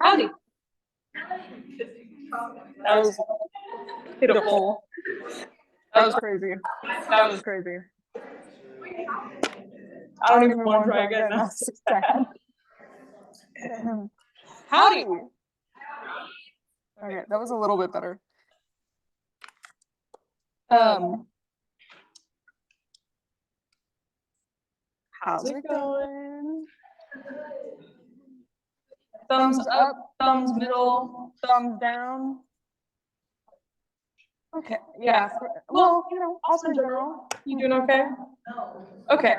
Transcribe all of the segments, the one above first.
Howdy. That was pitiful. That was crazy. That was crazy. I don't even want to try again. That's sad. Howdy. Okay, that was a little bit better. How's it going? Thumbs up, thumbs middle, thumbs down. Okay, yeah. Well, you know, also in general. You doing okay? Okay.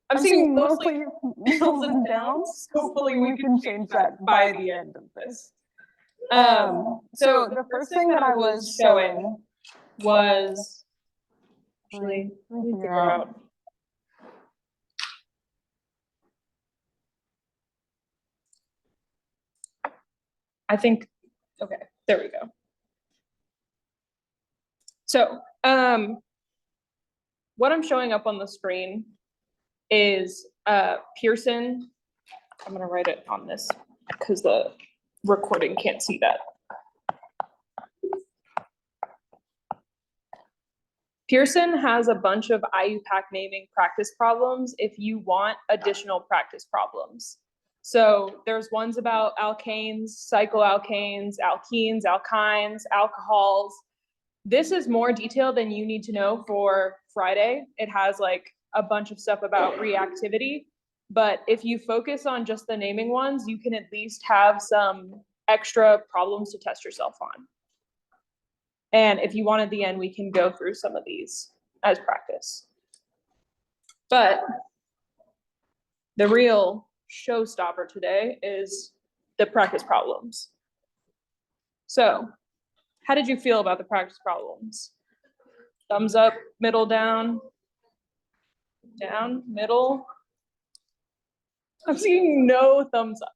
I'm seeing mostly middles and downs. Hopefully we can change that by the end of this. So the first thing that I was showing was actually, let me figure out. I think, okay, there we go. So what I'm showing up on the screen is Pearson. I'm gonna write it on this because the recording can't see that. Pearson has a bunch of IUPAC naming practice problems if you want additional practice problems. So there's ones about alkanes, cycloalkanes, alkenes, alkynes, alcohols. This is more detailed than you need to know for Friday. It has like a bunch of stuff about reactivity, but if you focus on just the naming ones, you can at least have some extra problems to test yourself on. And if you want at the end, we can go through some of these as practice. But the real showstopper today is the practice problems. So how did you feel about the practice problems? Thumbs up, middle, down, down, middle. I'm seeing no thumbs up.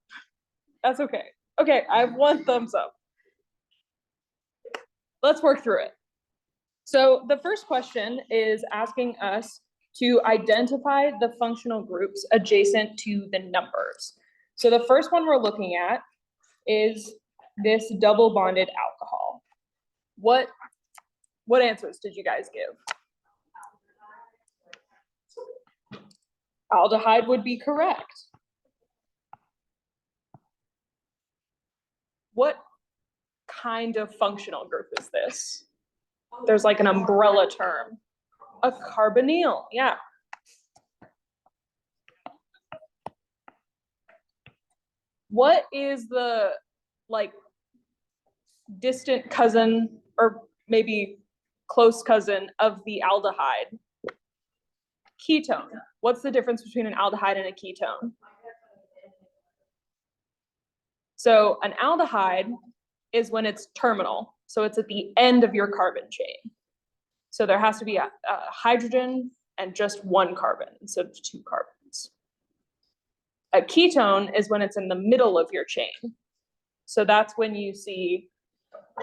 That's okay. Okay, I have one thumbs up. Let's work through it. So the first question is asking us to identify the functional groups adjacent to the numbers. So the first one we're looking at is this double bonded alcohol. What answers did you guys give? Aldehyde would be correct. What kind of functional group is this? There's like an umbrella term. A carbonyl, yeah. What is the like distant cousin or maybe close cousin of the aldehyde? Ketone. What's the difference between an aldehyde and a ketone? So an aldehyde is when it's terminal. So it's at the end of your carbon chain. So there has to be a hydrogen and just one carbon instead of two carbons. A ketone is when it's in the middle of your chain. So that's when you see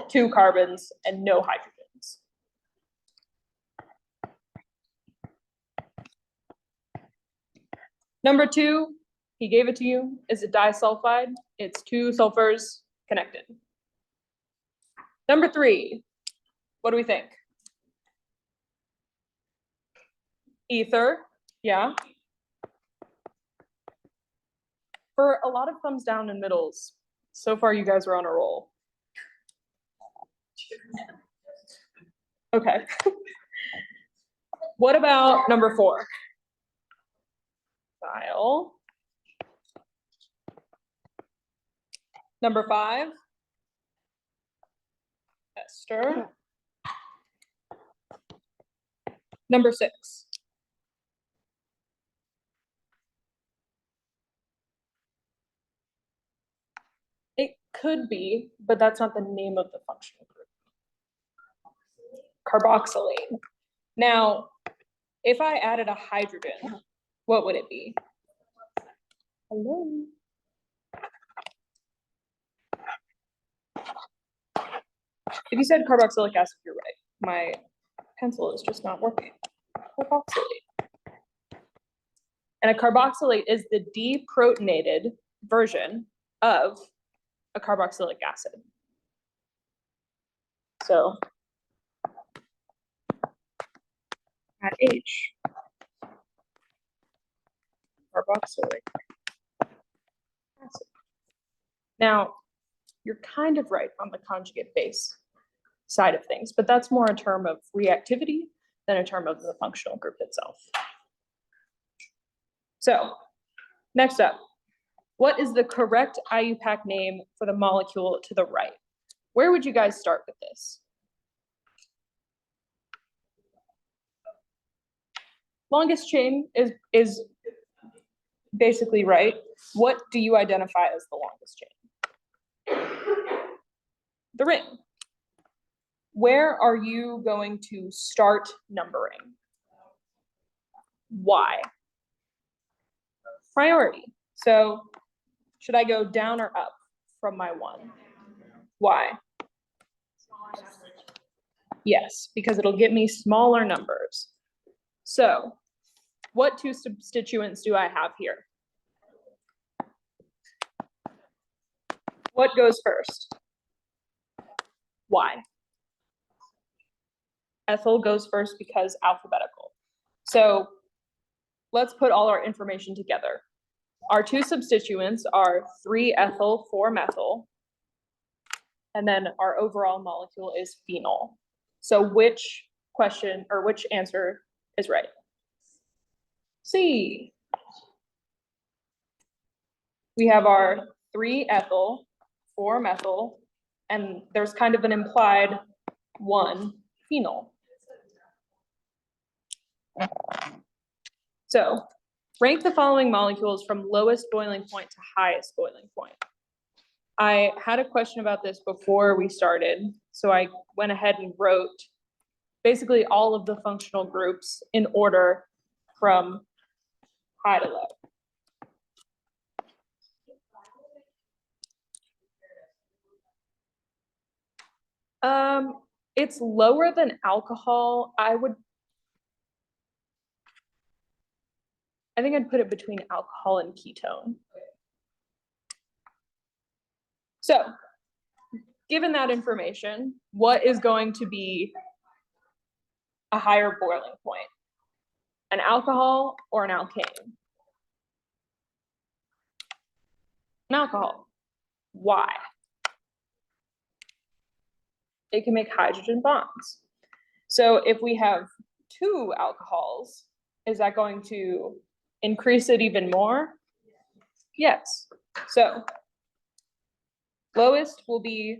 two carbons and no hydrogens. Number two, he gave it to you, is a disulfide. It's two sulfurs connected. Number three, what do we think? Ether, yeah. For a lot of thumbs down and middles, so far you guys are on a roll. Okay. What about number four? Thiol. Number five, ester. Number six. It could be, but that's not the name of the functional group. Carboxylate. Now, if I added a hydrogen, what would it be? Hello. If you said carboxylic acid, you're right. My pencil is just not working. Carboxylate. And a carboxylate is the deprotonated version of a carboxylic acid. So at H, carboxylic acid. Now, you're kind of right on the conjugate base side of things, but that's more a term of reactivity than a term of the functional group itself. So, next up, what is the correct IUPAC name for the molecule to the right? Where would you guys start with this? Longest chain is basically right. What do you identify as the longest chain? The ring. Where are you going to start numbering? Why? Priority. So should I go down or up from my 1? Why? Yes, because it'll get me smaller numbers. So what 2 substituents do I have here? What goes first? Why? Ethyl goes first because alphabetical. So let's put all our information together. Our 2 substituents are 3-ethyl 4-methyl, and then our overall molecule is phenol. So which question or which answer is right? C. We have our 3-ethyl 4-methyl, and there's kind of an implied 1 phenol. So rank the following molecules from lowest boiling point to highest boiling point. I had a question about this before we started, so I went ahead and wrote basically all of the functional groups in order from high to low. It's lower than alcohol. I think I'd put it between alcohol and ketone. So, given that information, what is going to be a higher boiling point? An alcohol or an alkane? An alcohol. Why? It can make hydrogen bonds. So if we have 2 alcohols, is that going to increase it even more? Yes. So lowest will be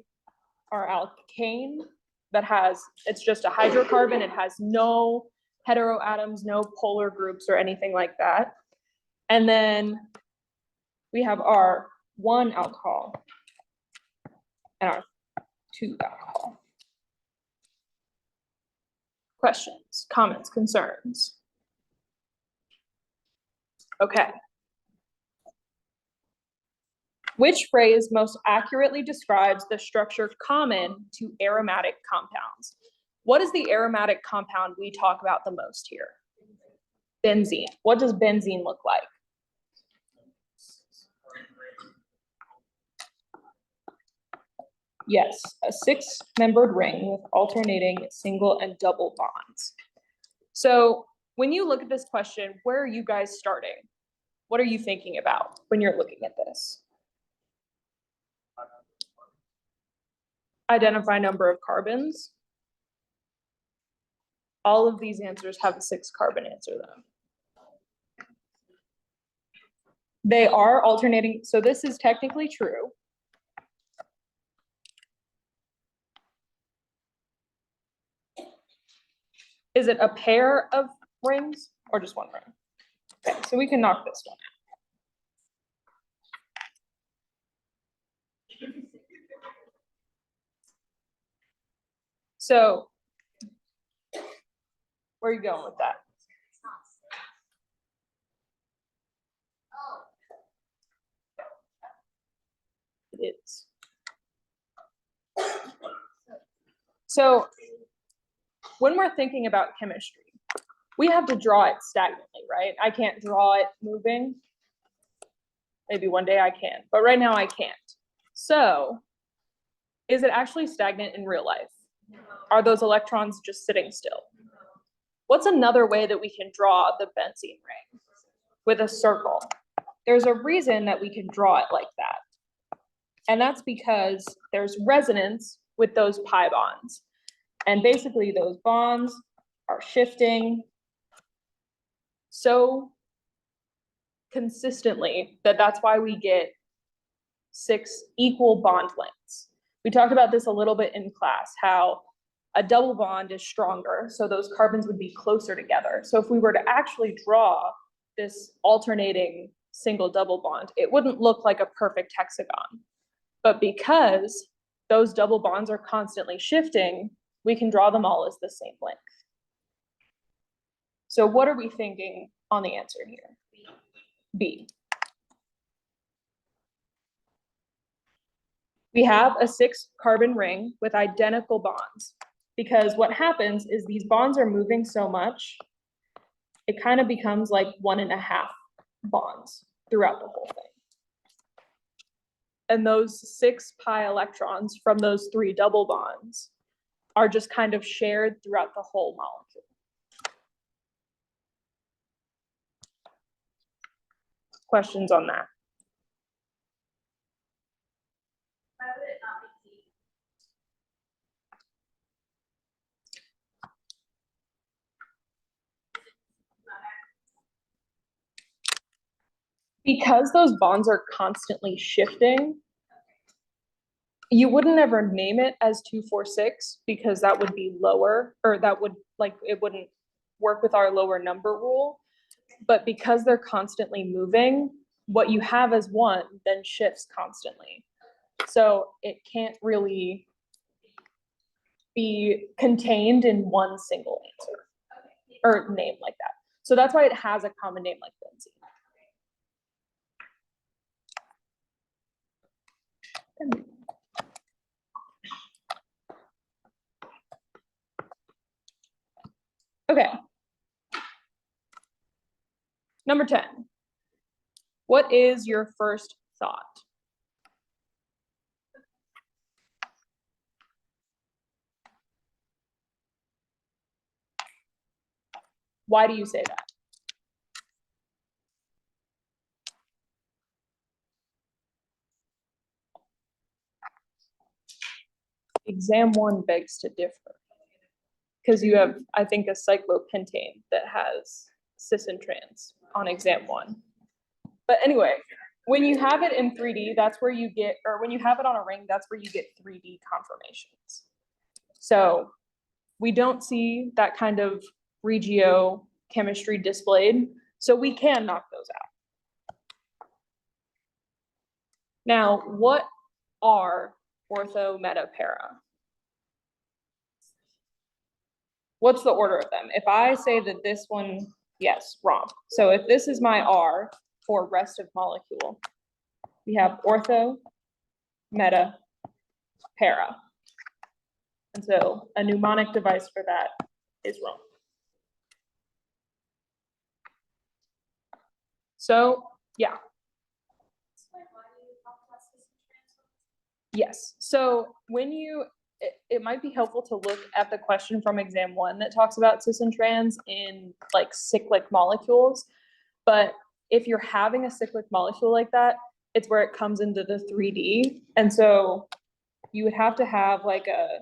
our alkane that it's just a hydrocarbon. It has no heteroatoms, no polar groups or anything like that. And then we have our 1 alcohol and our 2 alcohol. Questions, comments, concerns? Okay. Which phrase most accurately describes the structure common to aromatic compounds? What is the aromatic compound we talk about the most here? Benzene. What does benzene look like? Yes, a 6-membered ring with alternating single and double bonds. So when you look at this question, where are you guys starting? What are you thinking about when you're looking at this? Identify number of carbons. All of these answers have a 6-carbon answer though. They are alternating, so this is technically true. Is it a pair of rings or just 1 ring? Okay, so we can knock this one out. So where are you going with that? It is. So when we're thinking about chemistry, we have to draw it stagnantly, right? I can't draw it moving. Maybe one day I can, but right now I can't. So is it actually stagnant in real life? Are those electrons just sitting still? What's another way that we can draw the benzene ring? With a circle. There's a reason that we can draw it like that. And that's because there's resonance with those pi bonds. And basically those bonds are shifting so consistently that that's why we get 6 equal bond lengths. We talked about this a little bit in class, how a double bond is stronger, so those carbons would be closer together. So if we were to actually draw this alternating single double bond, it wouldn't look like a perfect hexagon. But because those double bonds are constantly shifting, we can draw them all as the same length. So what are we thinking on the answer here? B. We have a 6-carbon ring with identical bonds, because what happens is these bonds are moving so much, it kind of becomes like 1.5 bonds throughout the whole thing. And those 6 pi electrons from those 3 double bonds are just kind of shared throughout the whole molecule. Questions on that? Because those bonds are constantly shifting, you wouldn't ever name it as 246 because that would be lower, or that would, like, it wouldn't work with our lower number rule. But because they're constantly moving, what you have as 1 then shifts constantly. So it can't really be contained in one single answer or name like that. So that's why it has a common name like benzene. Okay. Number 10. What is your first thought? Why do you say that? Exam 1 begs to differ. Because you have, I think, a cyclopentane that has cis and trans on exam 1. But anyway, when you have it in 3D, that's where you get, or when you have it on a ring, that's where you get 3D conformations. So we don't see that kind of regiochemistry displayed, so we can knock those out. Now, what are ortho, meta, para? What's the order of them? If I say that this one, yes, wrong. So if this is my R for rest of molecule, we have ortho, meta, para. And so a mnemonic device for that is wrong. So, yeah. Yes. So when you, it might be helpful to look at the question from exam 1 that talks about cis and trans in like cyclic molecules. But if you're having a cyclic molecule like that, it's where it comes into the 3D. And so you would have to have like a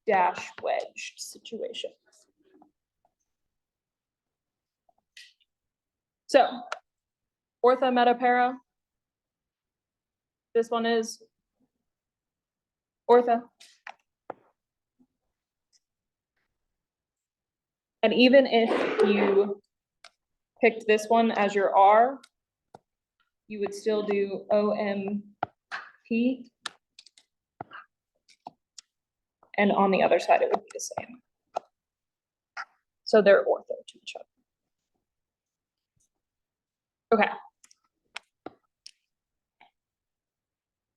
dash wedge situation. So ortho, meta, para. This one is ortho. And even if you picked this one as your R, you would still do OMP. And on the other side, it would be the same. So they're ortho to each other. Okay.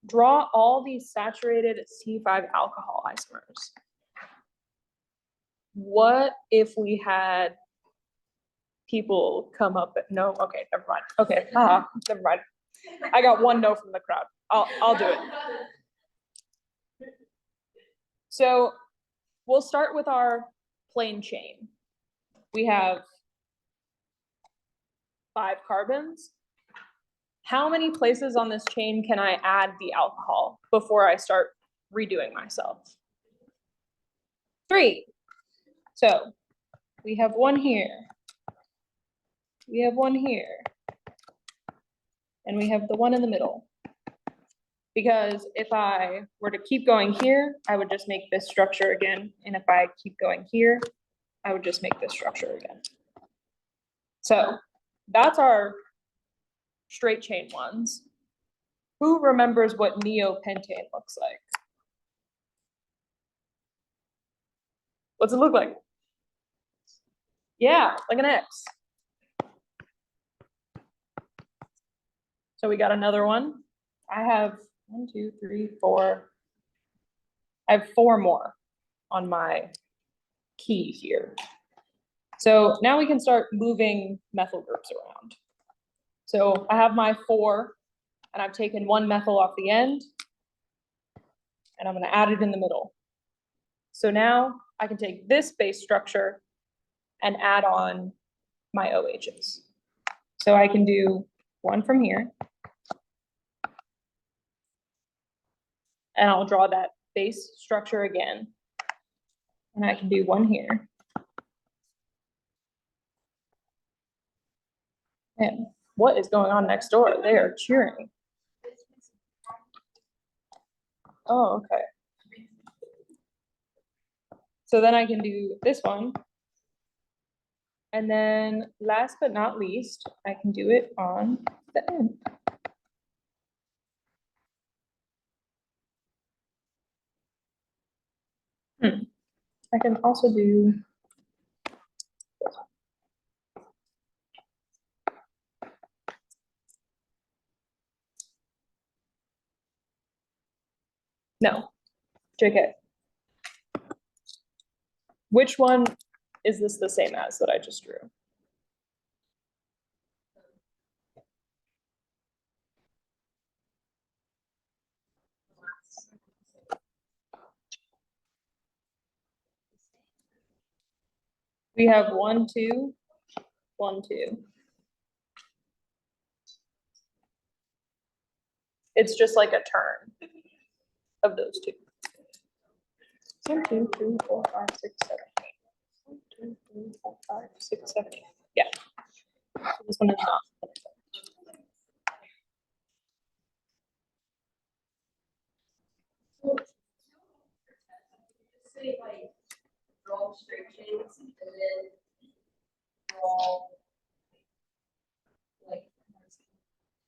Draw all these saturated C5 alcohol isomers. what if we had people come up, no, okay, never mind. Okay, never mind. I got one no from the crowd. I'll do it. So we'll start with our plain chain. We have 5 carbons. How many places on this chain can I add the alcohol before I start redoing myself? 3. So we have one here. We have one here. And we have the one in the middle. Because if I were to keep going here, I would just make this structure again. And if I keep going here, I would just make this structure again. So that's our straight chain ones. Who remembers what neopentane looks like? What's it look like? Yeah, like an X. So we got another one. I have 1, 2, 3, 4. I have 4 more on my key here. So now we can start moving methyl groups around. So I have my 4, and I've taken 1 methyl off the end, and I'm going to add it in the middle. So now I can take this base structure and add on my OHs. So I can do 1 from here, and I'll draw that base structure again, and I can do 1 here. And what is going on next door? They are cheering. Oh, okay. So then I can do this one. And then last but not least, I can do it on the end. I can also do no, JK. Which one is this the same as that I just drew? We have 1, 2, 1, 2. It's just like a turn of those 2. 1, 2, 3, 4, 5, 6, 7, 8. 1, 2, 3, 4, 5, 6, 7, 8. Yeah. So this one is not. Say like draw straight chains and then draw like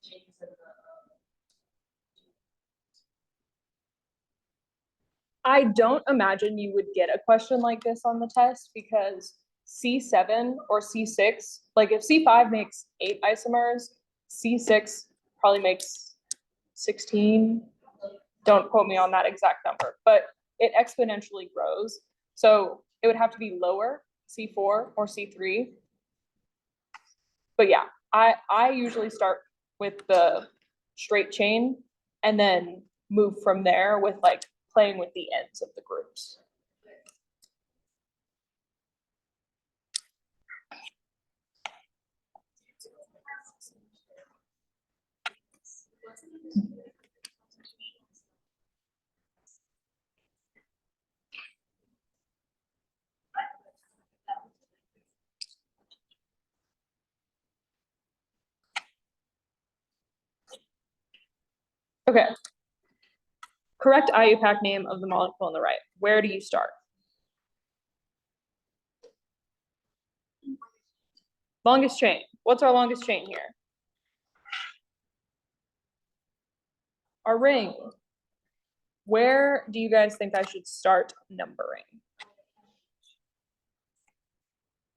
chains of the I don't imagine you would get a question like this on the test because C7 or C6, like if C5 makes 8 isomers, C6 probably makes 16. Don't quote me on that exact number, but it exponentially grows. So it would have to be lower, C4 or C3. But yeah, I usually start with the straight chain and then move from there with like playing with the ends of the groups. Okay. Correct IUPAC name of the molecule on the right. Where do you start? Longest chain. What's our longest chain here? Our ring. Where do you guys think I should start numbering?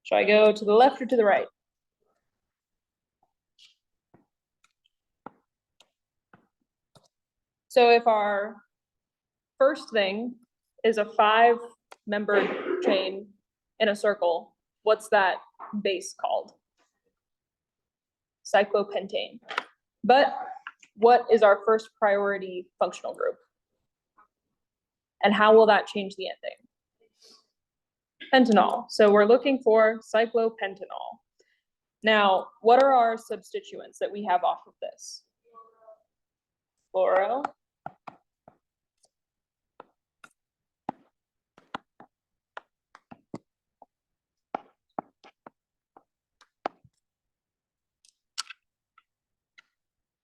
Should I go to the left or to the right? So if our first thing is a 5-membered chain in a circle, what's that base called? Cyclopentane. But what is our first priority functional group? And how will that change the ending? Pentanol. So we're looking for cyclopentanol. Now, what are our substituents that we have off of this? Fluoro.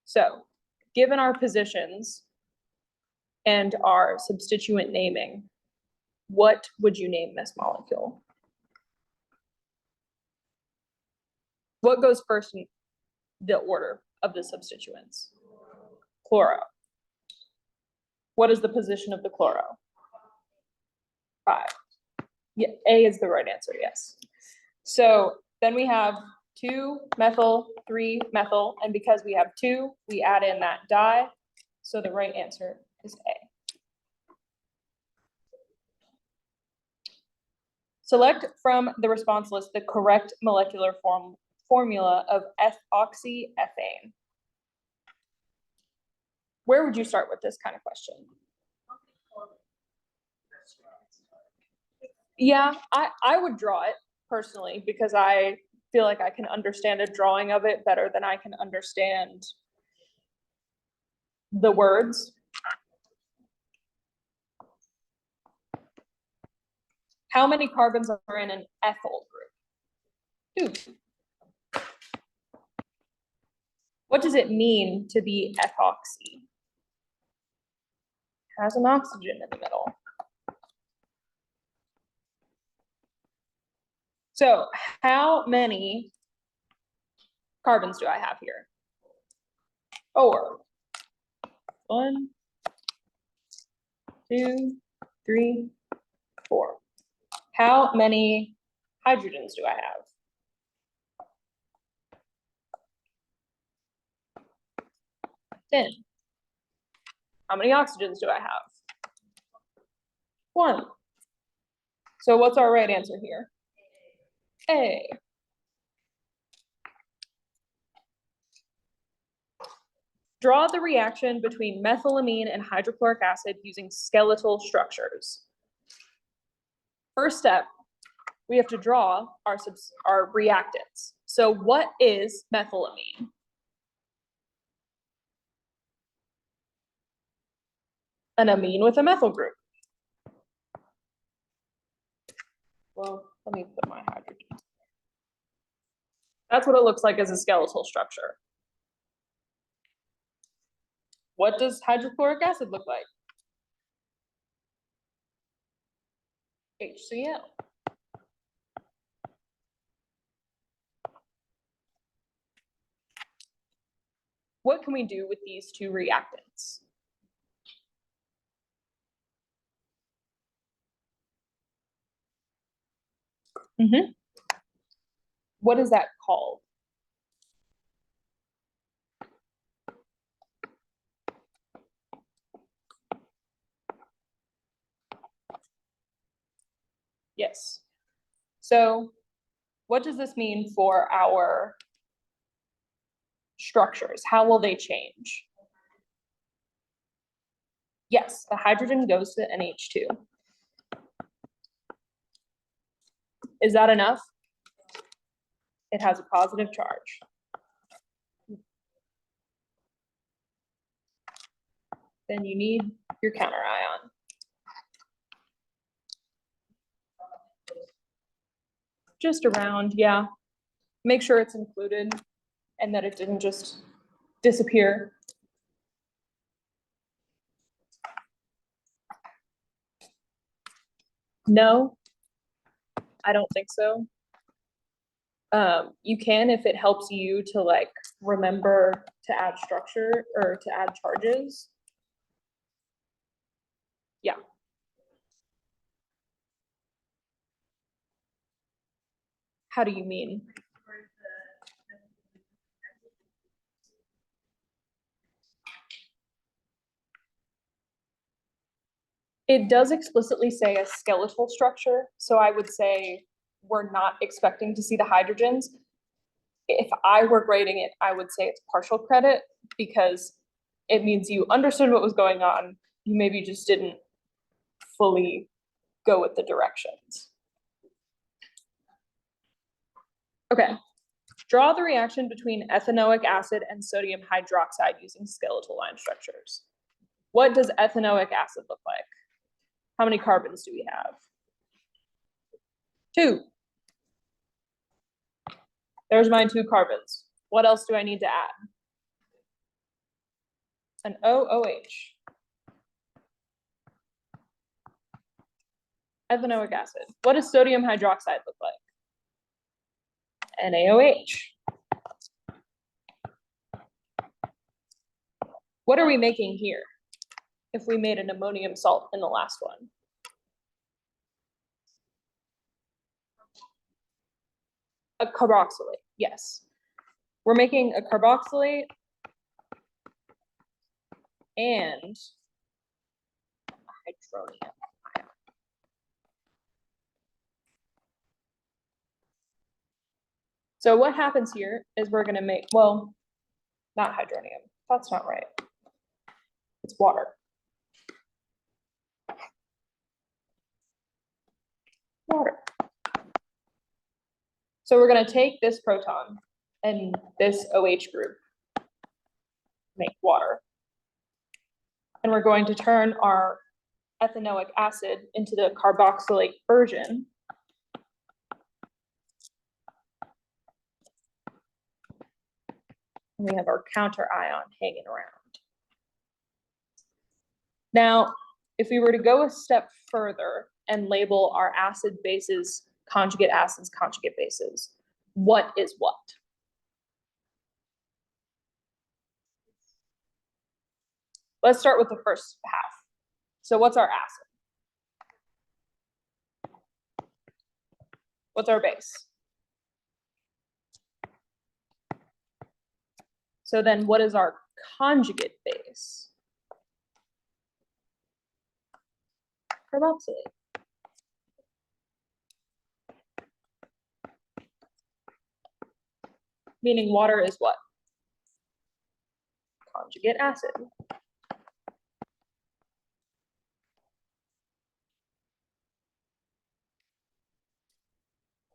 So, given our positions and our substituent naming, what would you name this molecule? What goes first in the order of the substituents? Chloro. What is the position of the chloro? 5. Yeah, A is the right answer, yes. So then we have 2-methyl, 3-methyl, and because we have 2, we add in that di. So the right answer is A. Select from the response list the correct molecular formula of ethoxyethane. Where would you start with this kind of question? Yeah, I would draw it personally because I feel like I can understand a drawing of it better than I can understand the words. How many carbons are in an ethyl group? 2. What does it mean to be ethoxy? It has an oxygen in the middle. So how many carbons do I have here? 4. 1, 2, 3, 4. How many hydrogens do I have? 10. How many oxygens do I have? 1. So what's our right answer here? A. Draw the reaction between methylamine and hydrochloric acid using skeletal structures. First step, we have to draw our reactants. So what is methylamine? An amine with a methyl group. Well, let me put my hydrogen. That's what it looks like as a skeletal structure. What does hydrochloric acid look like? HCl. What can we do with these two reactants? What is that called? Yes. So what does this mean for our structures? How will they change? Yes, the hydrogen goes to NH2. Is that enough? It has a positive charge. Then you need your counter ion. Just around, yeah. Make sure it's included and that it didn't just disappear. No, I don't think so. You can if it helps you to like remember to add structure or to add charges. Yeah. How do you mean? It does explicitly say a skeletal structure, so I would say we're not expecting to see the hydrogens. If I were grading it, I would say it's partial credit because it means you understood what was going on. You maybe just didn't fully go with the directions. Okay, draw the reaction between ethanoic acid and sodium hydroxide using skeletal line structures. What does ethanoic acid look like? How many carbons do we have? 2. There's my 2 carbons. What else do I need to add? An OOH. Ethanoic acid. What does sodium hydroxide look like? NaOH. What are we making here if we made an ammonium salt in the last one? A carboxylate, yes. We're making a carboxylate and a hydronium ion. So what happens here is we're gonna make, well, not hydronium, that's not right. It's water. Water. So we're gonna take this proton and this OH group, make water. And we're going to turn our ethanoic acid into the carboxylate version. And we have our counter ion hanging around. Now, if we were to go a step further and label our acid bases, conjugate acids, conjugate bases, what is what? Let's start with the first half. So what's our acid? What's our base? So then what is our conjugate base? Carboxylate. Meaning water is what? Conjugate acid.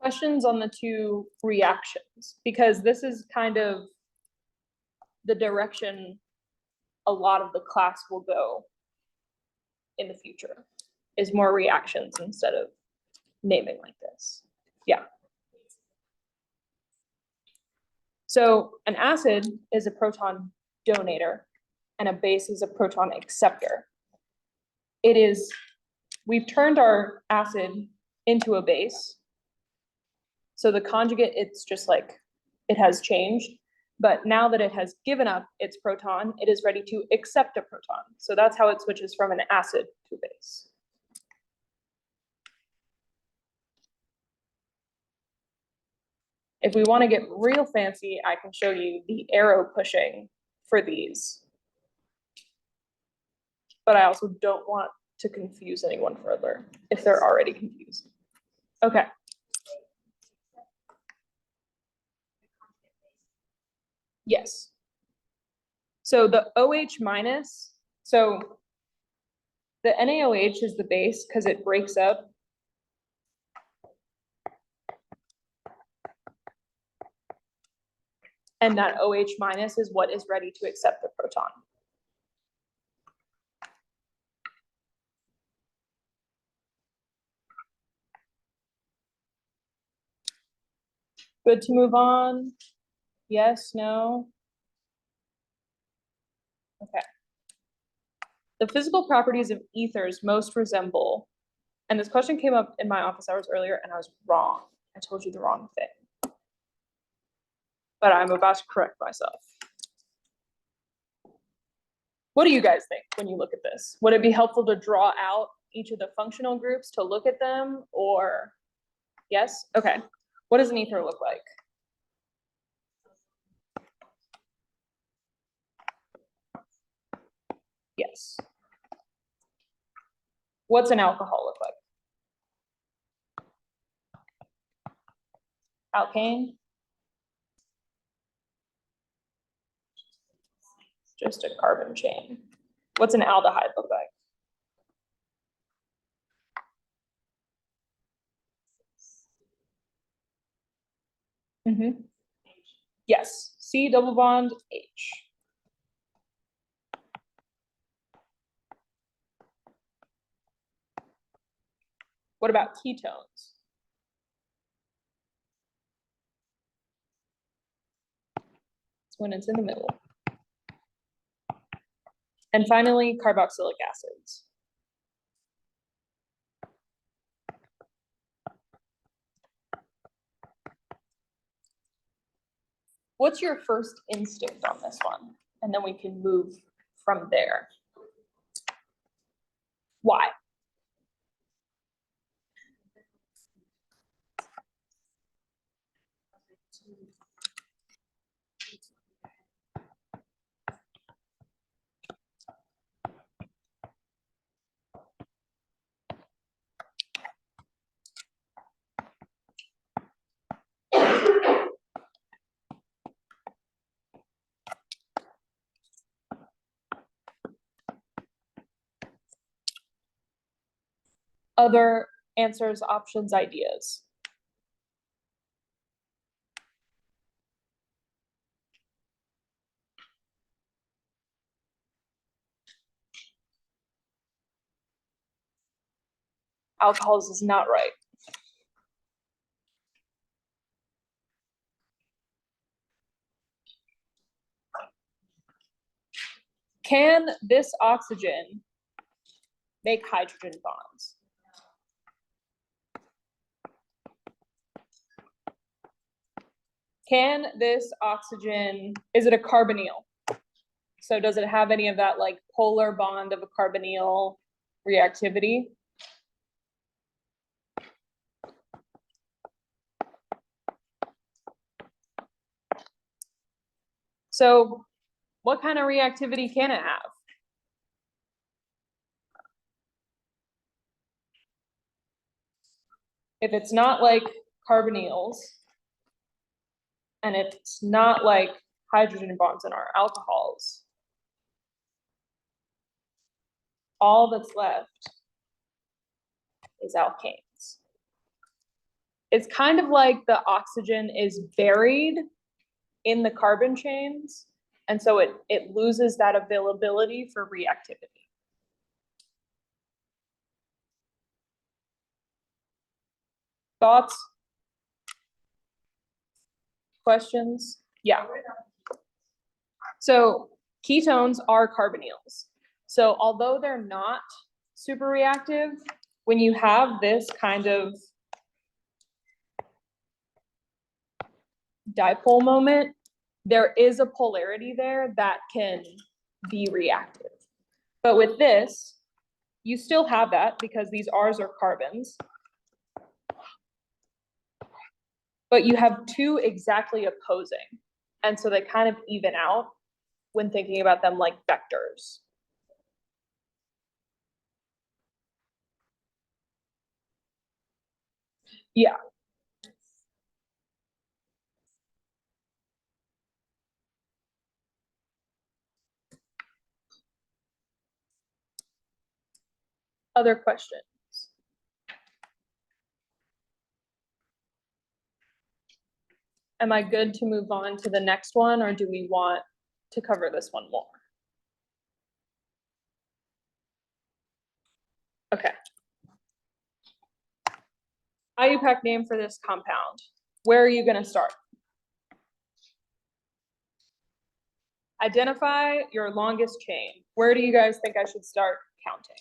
Questions on the 2 reactions, because this is kind of the direction a lot of the class will go in the future, is more reactions instead of naming like this. Yeah. So an acid is a proton donator and a base is a proton acceptor. We've turned our acid into a base. So the conjugate, it's just like, it has changed. But now that it has given up its proton, it is ready to accept a proton. So that's how it switches from an acid to a base. If we want to get real fancy, I can show you the arrow pushing for these. But I also don't want to confuse anyone further if they're already confused. Okay. Yes. So the OH minus, so the NaOH is the base because it breaks up. And that OH minus is what is ready to accept the proton. Good to move on? Yes, no? Okay. The physical properties of ethers most resemble, and this question came up in my office hours earlier and I was wrong. I told you the wrong thing. But I'm about to correct myself. What do you guys think when you look at this? Would it be helpful to draw out each of the functional groups to look at them, or yes? Okay. What does an ether look like? Yes. What's an alcohol look like? Alkane? Just a carbon chain. What's an aldehyde look like? Yes, C double bond H. What about ketones? It's when it's in the middle. And finally, carboxylic acids. What's your first instinct on this one? And then we can move from there. Why? Other answers, options, ideas. Alcohols is not right. Can this oxygen make hydrogen bonds? Can this oxygen, is it a carbonyl? So does it have any of that like polar bond of a carbonyl reactivity? So what kind of reactivity can it have? If it's not like carbonyls, and it's not like hydrogen bonds in our alcohols, all that's left is alkanes. It's kind of like the oxygen is buried in the carbon chains, and so it loses that availability for reactivity. Thoughts? Questions? Yeah. So ketones are carbonyls. So although they're not super reactive, when you have this kind of dipole moment, there is a polarity there that can be reactive. But with this, you still have that because these R's are carbons. But you have two exactly opposing. And so they kind of even out when thinking about them like vectors. Yeah. Other questions? Am I good to move on to the next one, or do we want to cover this one more? Okay. IUPAC name for this compound. Where are you going to start? Identify your longest chain. Where do you guys think I should start counting?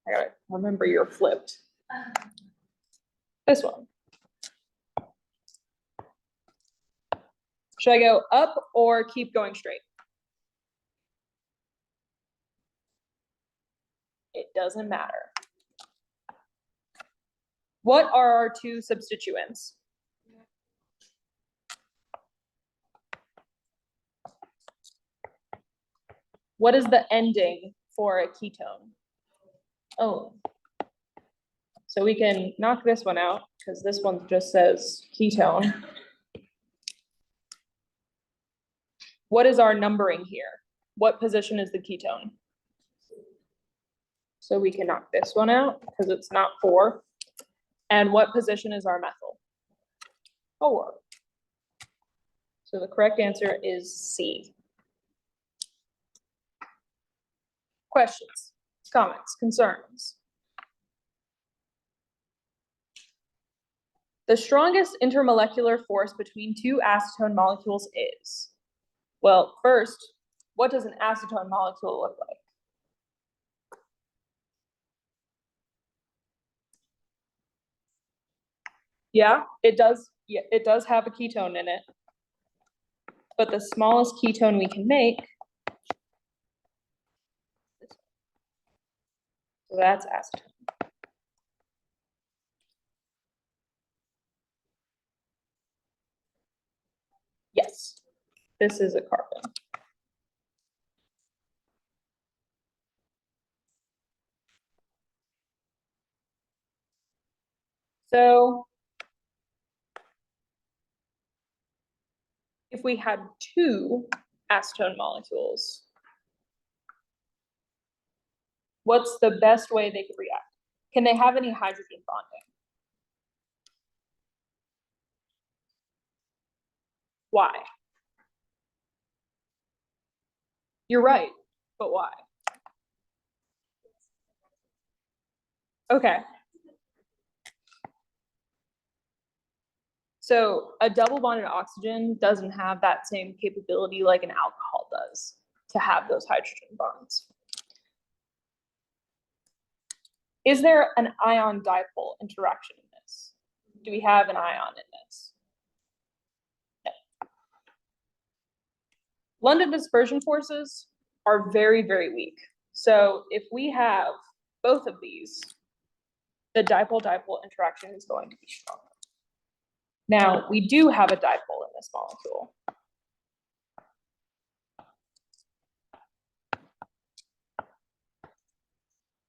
I gotta remember you're flipped. This one. Should I go up or keep going straight? It doesn't matter. What are our two substituents? What is the ending for a ketone? Oh. So we can knock this one out because this one just says ketone. What is our numbering here? What position is the ketone? So we can knock this one out because it's not 4. And what position is our methyl? 4. So the correct answer is C. Questions, comments, concerns? The strongest intermolecular force between two acetone molecules is? Well, first, what does an acetone molecule look like? Yeah, it does. Yeah, it does have a ketone in it. But the smallest ketone we can make, so that's acetone. Yes, this is a carbon. So if we had 2 acetone molecules, what's the best way they could react? Can they have any hydrogen bonding? Why? You're right, but why? Okay. So a double bonded oxygen doesn't have that same capability like an alcohol does to have those hydrogen bonds. Is there an ion dipole interaction in this? Do we have an ion in this? No. London dispersion forces are very, very weak. So if we have both of these, the dipole-dipole interaction is going to be stronger. Now, we do have a dipole in this molecule.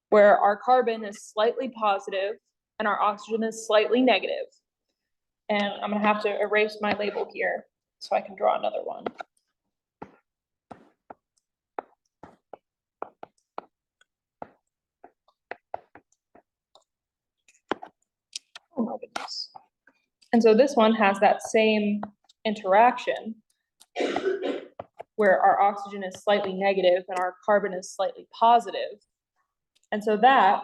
Where our carbon is slightly positive and our oxygen is slightly negative. And I'm gonna have to erase my label here so I can draw another one. Oh my goodness. And so this one has that same interaction where our oxygen is slightly negative and our carbon is slightly positive. And so that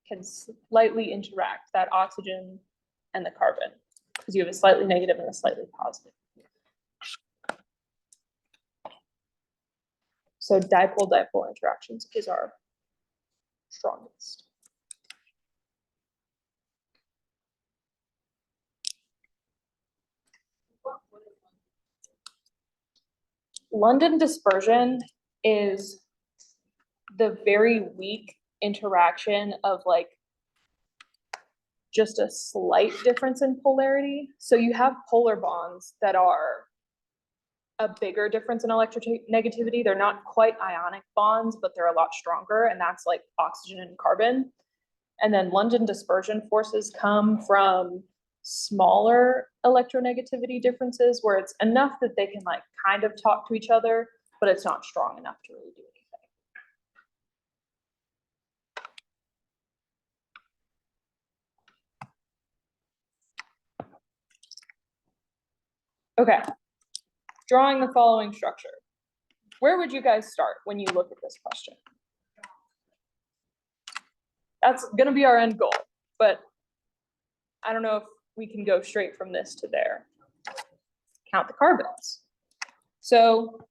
can slightly interact, that oxygen and the carbon, because you have a slightly negative and a slightly positive. So dipole-dipole interactions is our strongest. London dispersion is the very weak interaction of like just a slight difference in polarity. So you have polar bonds that are a bigger difference in electronegativity. They're not quite ionic bonds, but they're a lot stronger, and that's like oxygen and carbon. And then London dispersion forces come from smaller electronegativity differences where it's enough that they can like kind of talk to each other, but it's not strong enough to really do anything. Okay, drawing the following structure. Where would you guys start when you look at this question? That's gonna be our end goal, but I don't know if we can go straight from this to there. Count the carbons. So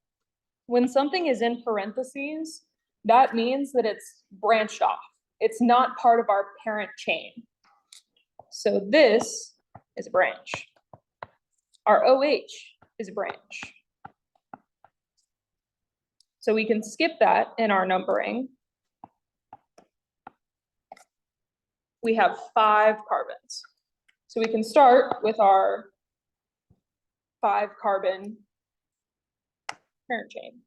when something is in parentheses, that means that it's branched off. It's not part of our parent chain. So this is a branch. Our OH is a branch. So we can skip that in our numbering. We have 5 carbons. So we can start with our 5 carbon parent chain.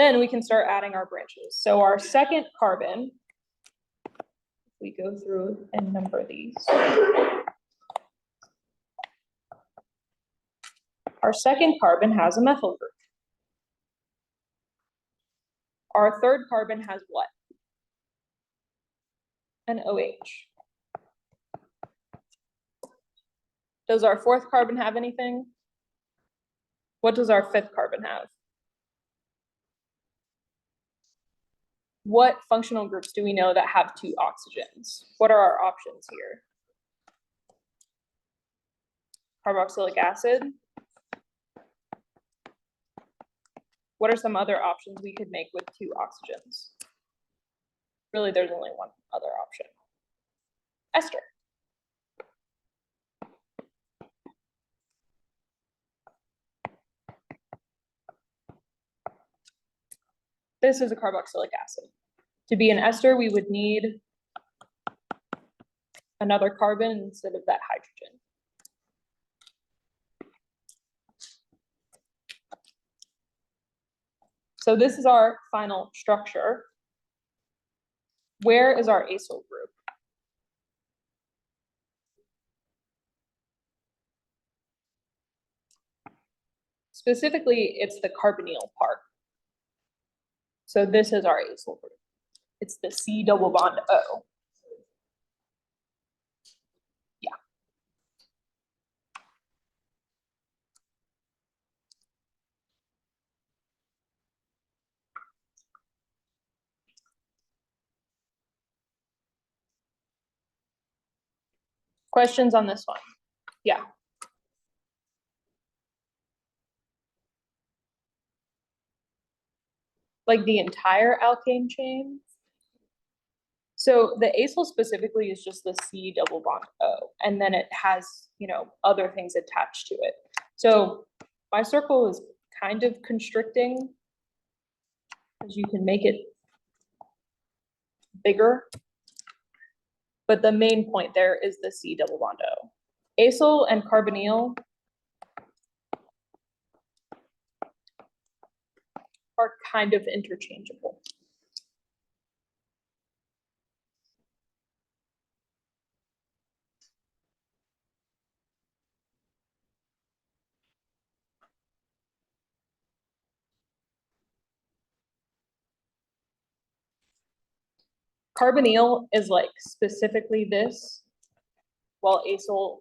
Then we can start adding our branches. So our second carbon, we go through and number these. Our second carbon has a methyl group. Our third carbon has what? An OH. Does our fourth carbon have anything? What does our fifth carbon have? What functional groups do we know that have 2 oxygens? What are our options here? Carboxylic acid. What are some other options we could make with 2 oxygens? Really, there's only one other option. Ester. This is a carboxylic acid. To be an ester, we would need another carbon instead of that hydrogen. So this is our final structure. Where is our acyl group? Specifically, it's the carbonyl part. So this is our acyl group. It's the C double bond O. Yeah. Questions on this one? Yeah. Like the entire alkane chain? So the acyl specifically is just the C double bond O, and then it has, you know, other things attached to it. So my circle is kind of constricting, because you can make it bigger. But the main point there is the C double bond O. Acyl and carbonyl are kind of interchangeable. Carbonyl is like specifically this, while acyl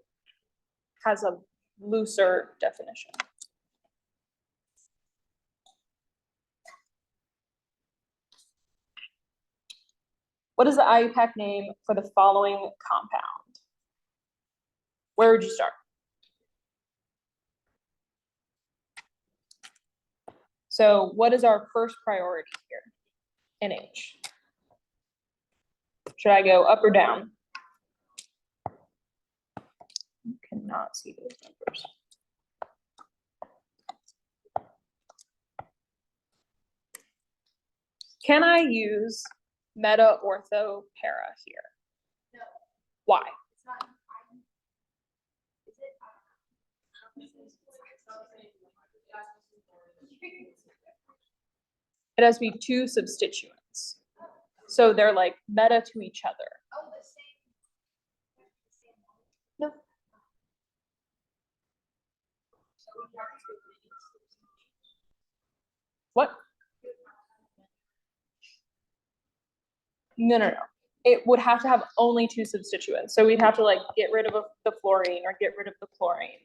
has a looser definition. What is the IUPAC name for the following compound? Where would you start? So what is our first priority here? NH. Should I go up or down? You cannot see those numbers. Can I use meta ortho para here? No, Why? it's not. It has to be 2 substituents. So they're like meta to each other. Oh, the same. No. What? No. It would have to have only 2 substituents. So we'd have to like get rid of the fluorine or get rid of the chlorine.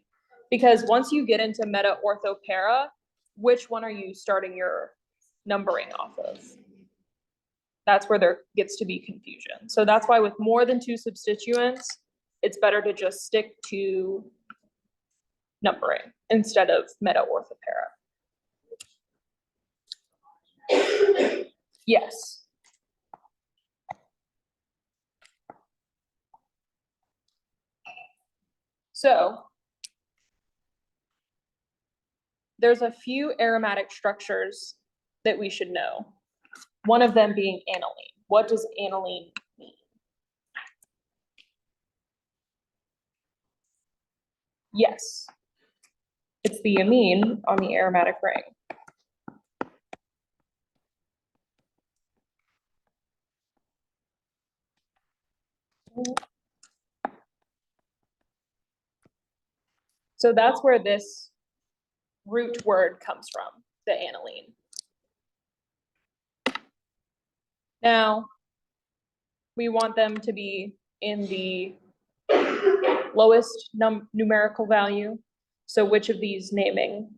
Because once you get into meta ortho para, which one are you starting your numbering off of? That's where there gets to be confusion. So that's why with more than 2 substituents, it's better to just stick to numbering instead of meta ortho para. Yes. So there's a few aromatic structures that we should know. One of them being aniline. What does aniline mean? Yes. It's the amine on the aromatic ring. So that's where this root word comes from, the aniline. Now, we want them to be in the lowest numerical value. So which of these naming?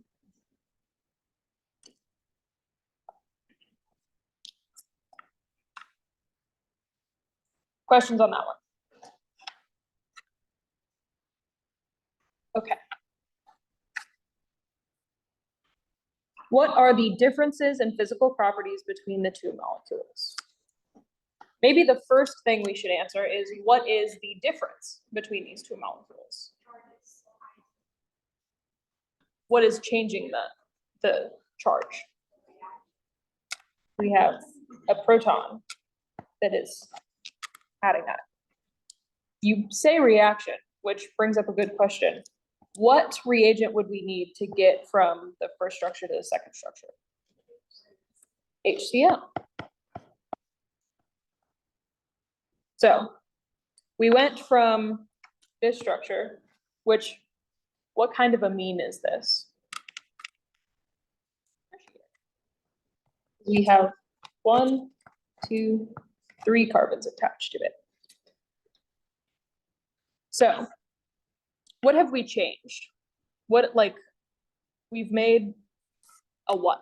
Questions on that one? Okay. What are the differences in physical properties between the two molecules? Maybe the first thing we should answer is, what is the difference between these two molecules? What is changing the charge? We have a proton that is adding that. You say reaction, which brings up a good question. What reagent would we need to get from the first structure to the second structure? HCl. So we went from this structure, which, what kind of amine is this? We have 1, 2, 3 carbons attached to it. So what have we changed? What, like, we've made a what?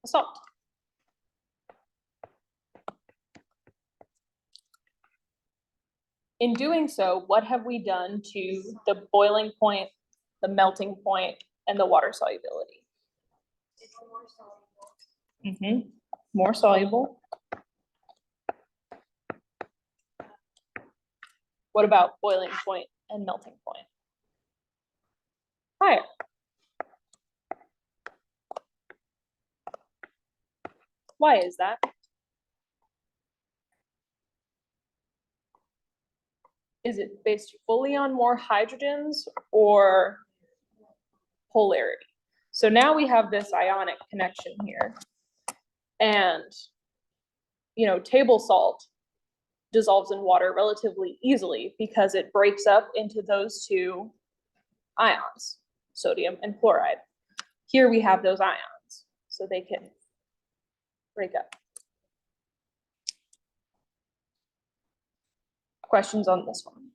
A salt. In doing so, what have we done to the boiling point, the melting point, and the water solubility? More soluble. What about boiling point and melting point? Higher. Why is that? Is it based fully on more hydrogens or polarity? So now we have this ionic connection here. And, you know, table salt dissolves in water relatively easily because it breaks up into those two ions, sodium and chloride. Here we have those ions, so they can break up. Questions on this one?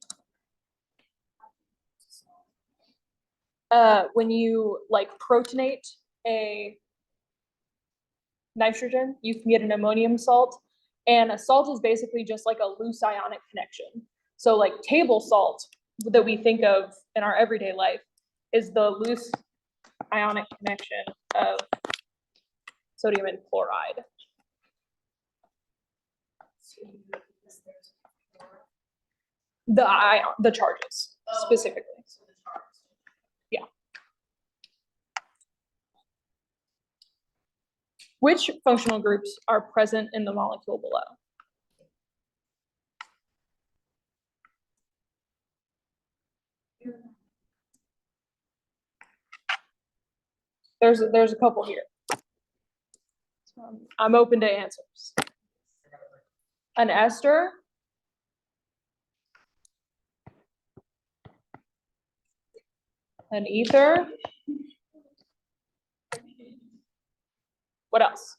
When you like protonate a nitrogen, you can get an ammonium salt, and a salt is basically just like a loose ionic connection. So like table salt that we think of in our everyday life is the loose ionic connection of sodium and chloride. The charges specifically. Yeah. Which functional groups are present in the molecule below? There's a couple here. I'm open to answers. An ester, an ether. What else?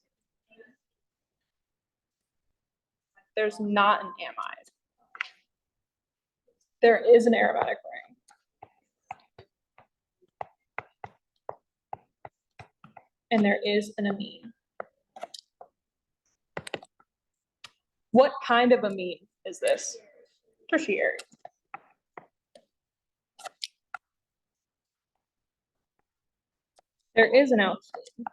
There's not an amide. There is an aromatic ring. And there is an amine. What kind of amine is this? Tertiary. There is an alkene.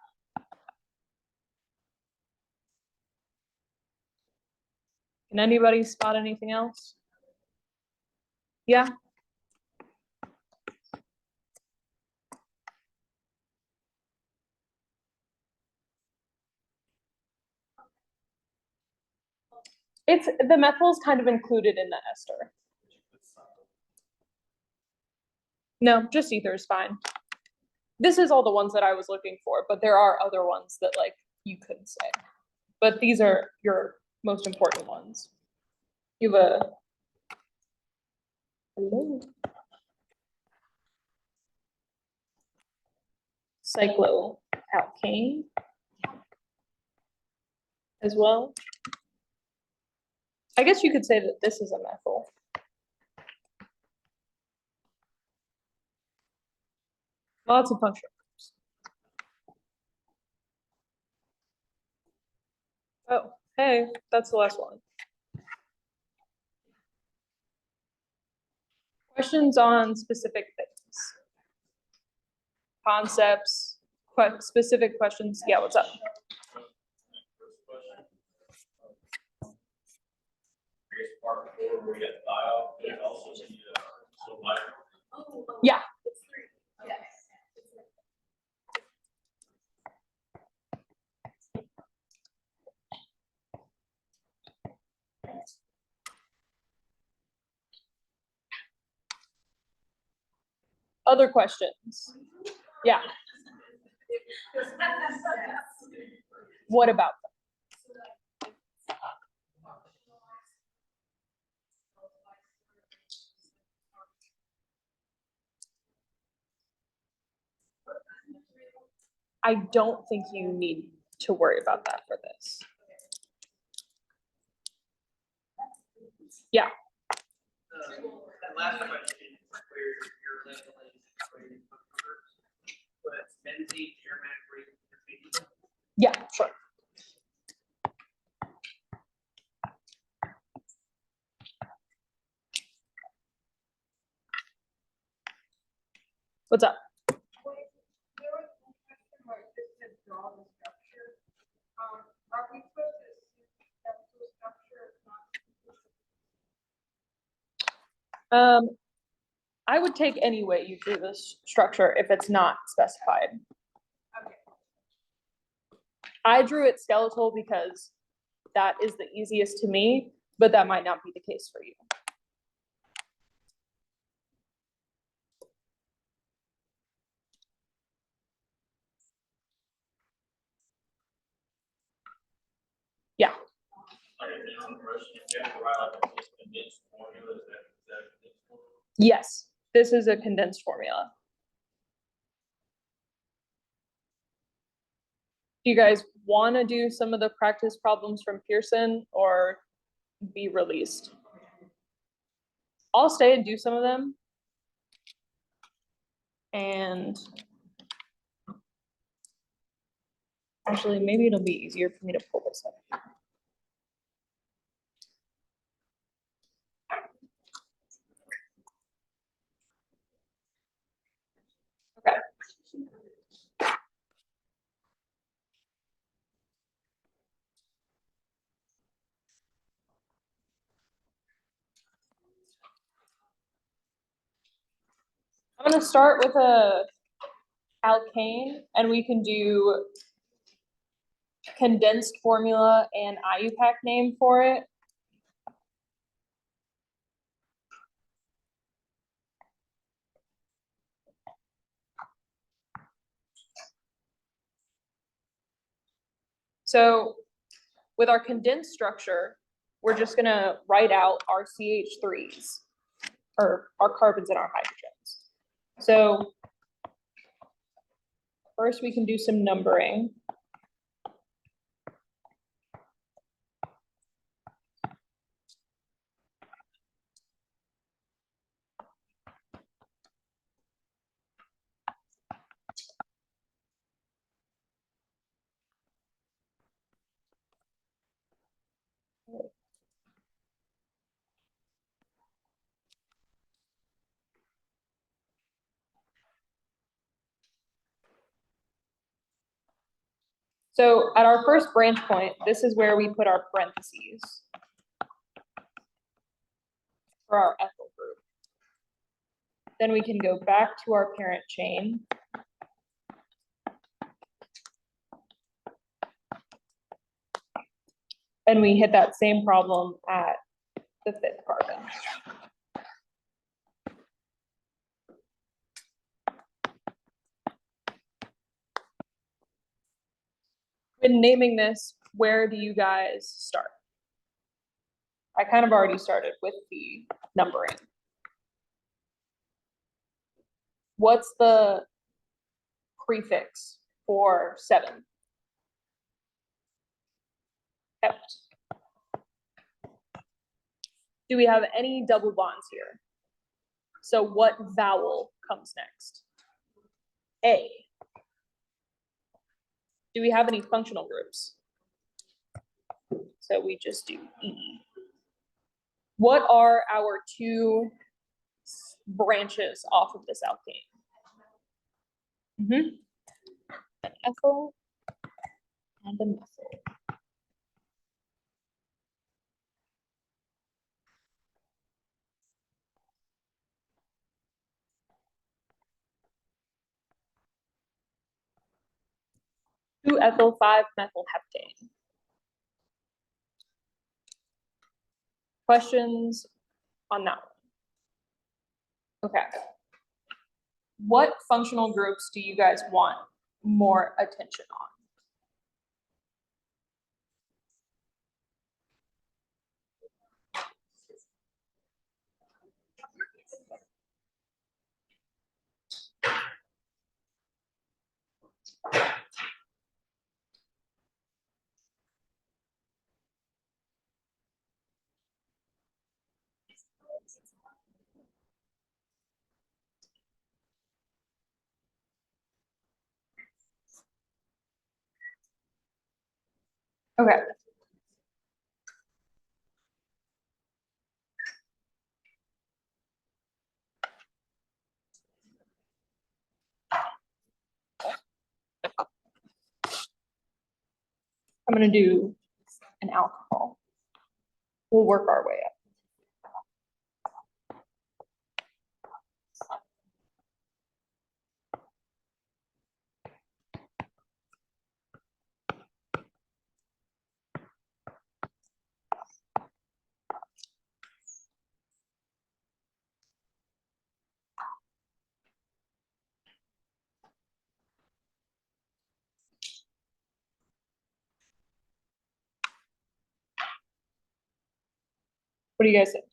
Can anybody spot anything else? Yeah. It's the methyl is kind of included in the ester. No, just ether is fine. This is all the ones that I was looking for, but there are other ones that like you could say. But these are your most important ones. You have Hello. Cycloalkane as well. I guess you could say that this is a methyl. Lots of functional groups. Oh, hey, that's the last one. Questions on specific things. Concepts, specific questions. Yeah, what's up? Yeah. Other questions? Yeah. What about them? I don't think you need to worry about that for this. Yeah. That last question, where you're labeling but benzene, aromatic ring, intermediate. Yeah, sure. What's up? I would take any way you drew this structure if it's not specified. I drew it skeletal because that is the easiest to me, but that might not be the case for you. Yeah. Yes, this is a condensed formula. Do you guys want to do some of the practice problems from Pearson or be released? I'll stay and do some of them. And actually, maybe it'll be easier for me to pull this up. Okay. I'm going to start with a alkane, and we can do condensed formula and IUPAC name for it. So with our condensed structure, we're just going to write out our CH3s, or our carbons and our hydrogens. So first we can do some numbering. So at our first branch point, this is where we put our parentheses for our ethyl group. Then we can go back to our parent chain. And we hit that same problem at the 5th carbon. When naming this, where do you guys start? I kind of already started with the numbering. What's the prefix for 7? Kept. Do we have any double bonds here? So what vowel comes next? A. Do we have any functional groups? So we just do E. What are our 2 branches off of this alkane? An ethyl and a methyl. Two ethyl 5-methyl heptane. Questions on that one? Okay. What functional groups do you guys want more attention on? Okay. I'm gonna do an alcohol. We'll work our way up. What do you guys think?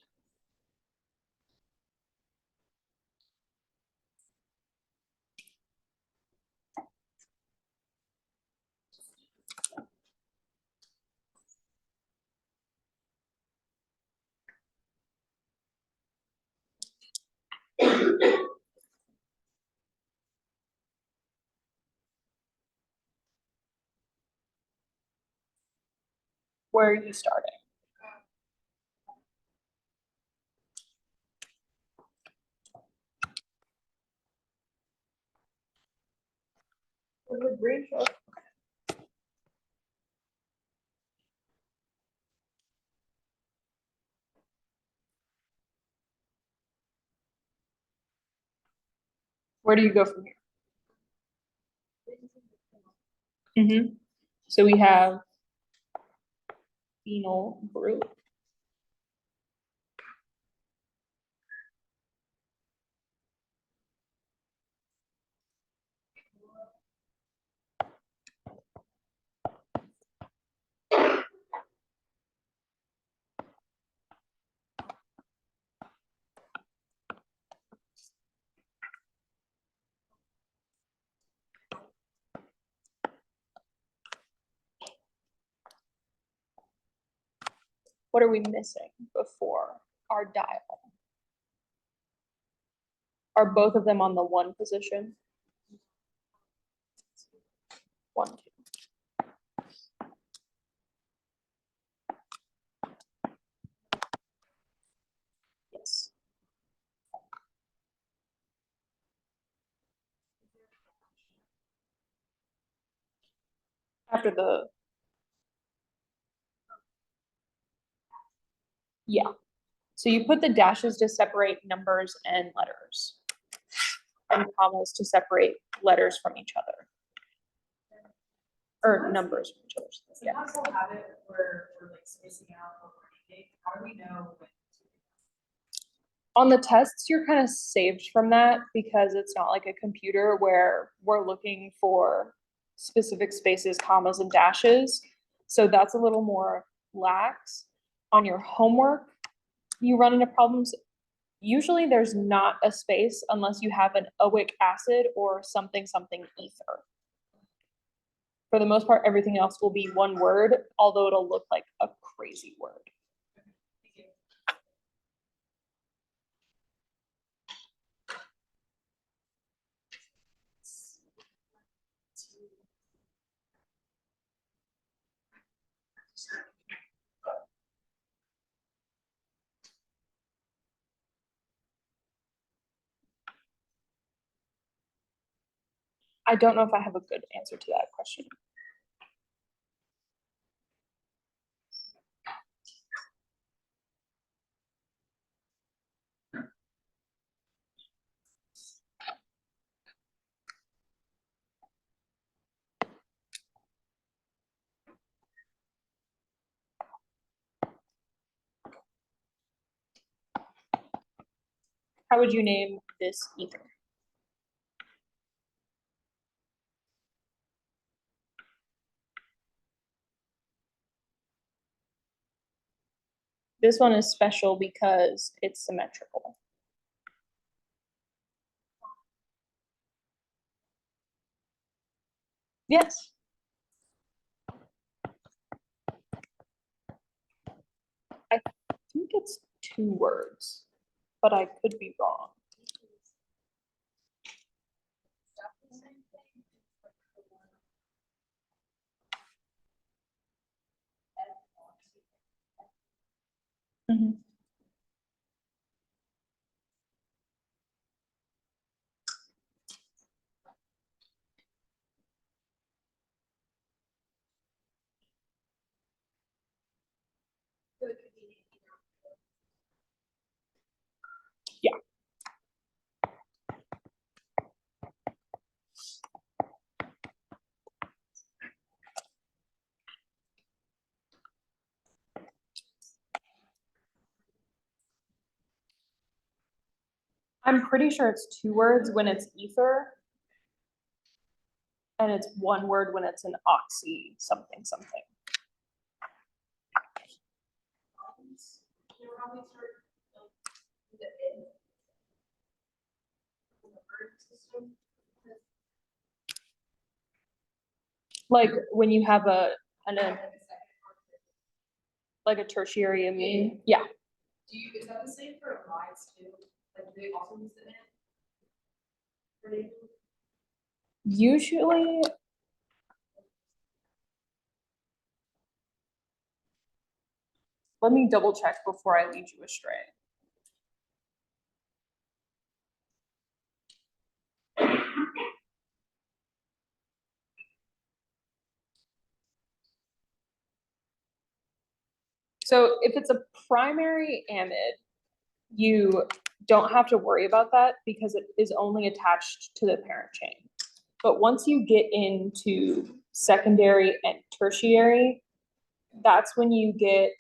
Where are you starting? Where do you go from here? So we have phenyl group. What are we missing before our diol? Are both of them on the 1 position? 1, 2. Yes. After the. Yeah. So you put the dashes to separate numbers and letters, and commas to separate letters from each other. Or numbers from each other. Yeah. Sometimes we'll have it where we're like spacing out or anything. How do we know when? On the tests, you're kind of saved from that because it's not like a computer where we're looking for specific spaces, commas, and dashes. So that's a little more lax. On your homework, you run into problems Usually there's not a space unless you have an oic acid or something ether. For the most part, everything else will be one word, although it'll look like a crazy word. I don't know if I have a good answer to that question. How would you name this ether? This one is special because it's symmetrical. Yes. I think it's 2 words, but I could be wrong. Mhm. Yeah. I'm pretty sure it's 2 words when it's ether. And it's 1 word when it's an oxy something. Like when you have like a tertiary amine. Yeah. Is that the same for amides too? Like, do they also use the N? Usually. Let me double check before I lead you astray. So if it's a primary amide, you don't have to worry about that because it is only attached to the parent chain. But once you get into secondary and tertiary, that's when you get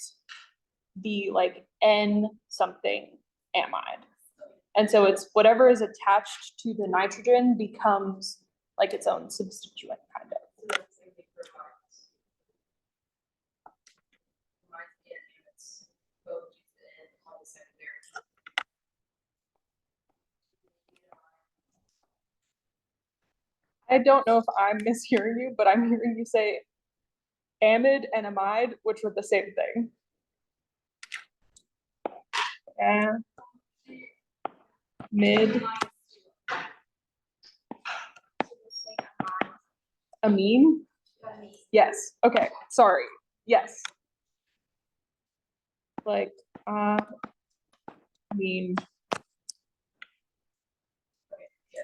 the like N something amide. And so it's whatever is attached to the nitrogen becomes like its own substituent kind of. I don't know if I'm mishearing you, but I'm hearing you say amide and amide, which are the same thing. Mid. Amine? Yes. Okay. Sorry. Yes. Like, mean.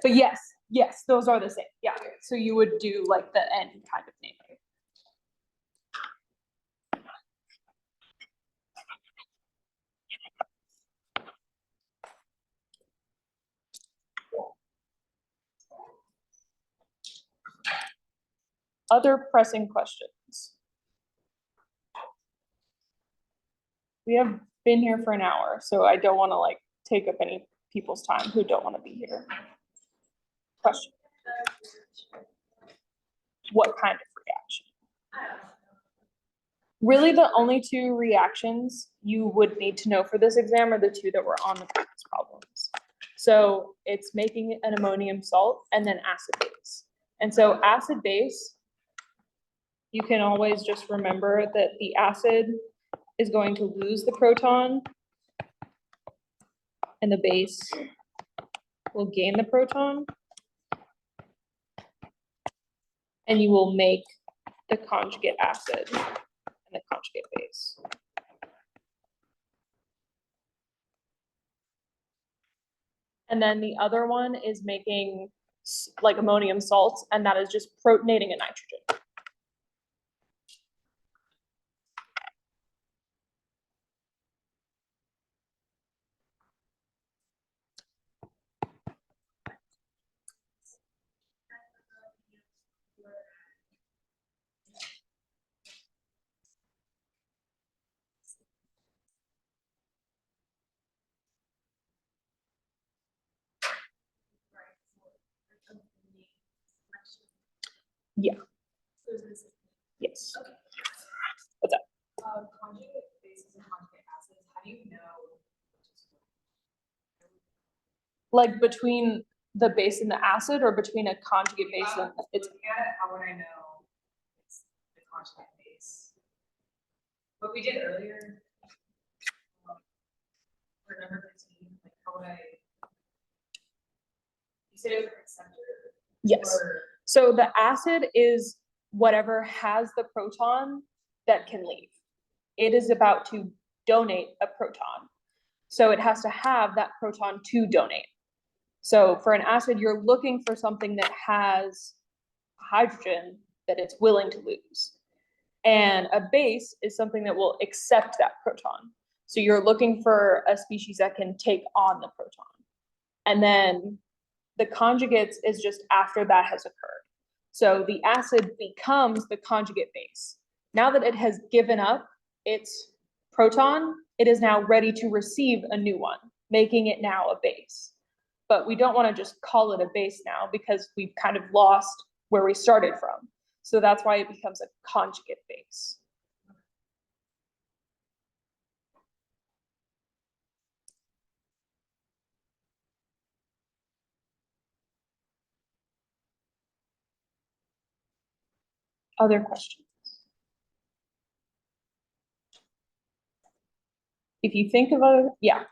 But yes, those are the same. Yeah. So you would do like the N kind of naming. Other pressing questions? We have been here for an hour, so I don't want to like take up any people's time who don't want to be here. Question. What kind of reaction? Really, the only two reactions you would need to know for this exam are the two that were on the practice problems. So it's making an ammonium salt and then acid base. And so acid base, you can always just remember that the acid is going to lose the proton and the base will gain the proton. And you will make the conjugate acid and the conjugate base. And then the other one is making like ammonium salts, and that is just protonating a nitrogen. Yeah. Yes. Conjugate bases and conjugate acids, how do you know? Like between the base and the acid, or between a conjugate base and it's Looking at it, how would I know it's the conjugate base? What we did earlier. For number 15, like how would I? You said it was an acceptor. yes. Or So the acid is whatever has the proton that can leave. It is about to donate a proton. So it has to have that proton to donate. So for an acid, you're looking for something that has hydrogen that it's willing to lose. And a base is something that will accept that proton. So you're looking for a species that can take on the proton. And then the conjugates is just after that has occurred. So the acid becomes the conjugate base. Now that it has given up its proton, it is now ready to receive a new one, making it now a base. But we don't want to just call it a base now because we've kind of lost where we started from. So that's why it becomes a conjugate base. Other questions? If you think of other, yeah.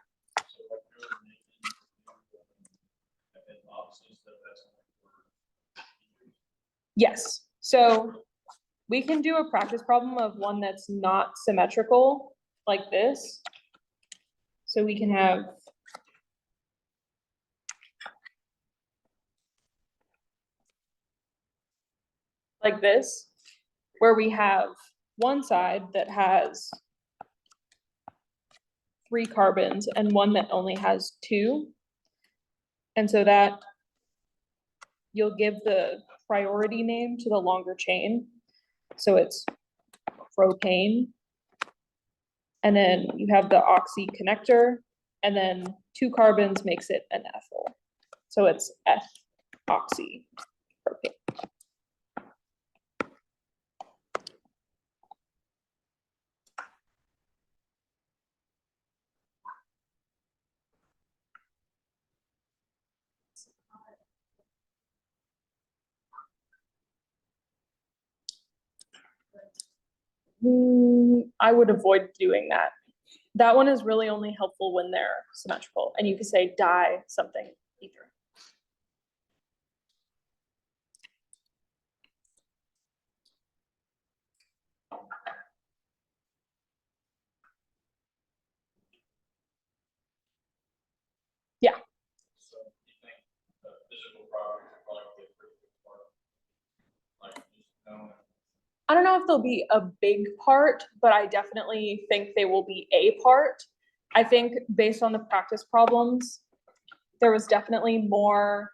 Yes, so we can do a practice problem of one that's not symmetrical like this. So we can have like this, where we have one side that has 3 carbons and one that only has 2. And so that you'll give the priority name to the longer chain. So it's propane. And then you have the oxy connector, and then 2 carbons makes it an ethyl. So it's F-oxy propane. I would avoid doing that. That one is really only helpful when they're symmetrical, and you could say di something ether. Yeah. So you think the physical properties are probably pretty big part? Like just knowing. I don't know if they'll be a big part, but I definitely think they will be a part. I think based on the practice problems, there was definitely more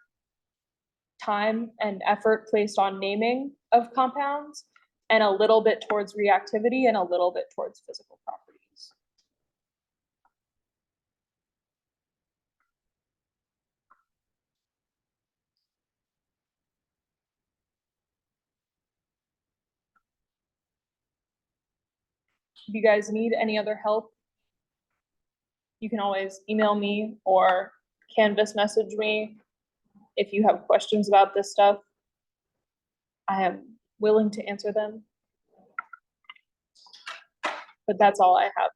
time and effort placed on naming of compounds and a little bit towards reactivity and a little bit towards physical properties. If you guys need any other help, you can always email me or Canvas message me if you have questions about this stuff. I am willing to answer them. But that's all I have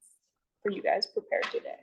for you guys prepared today.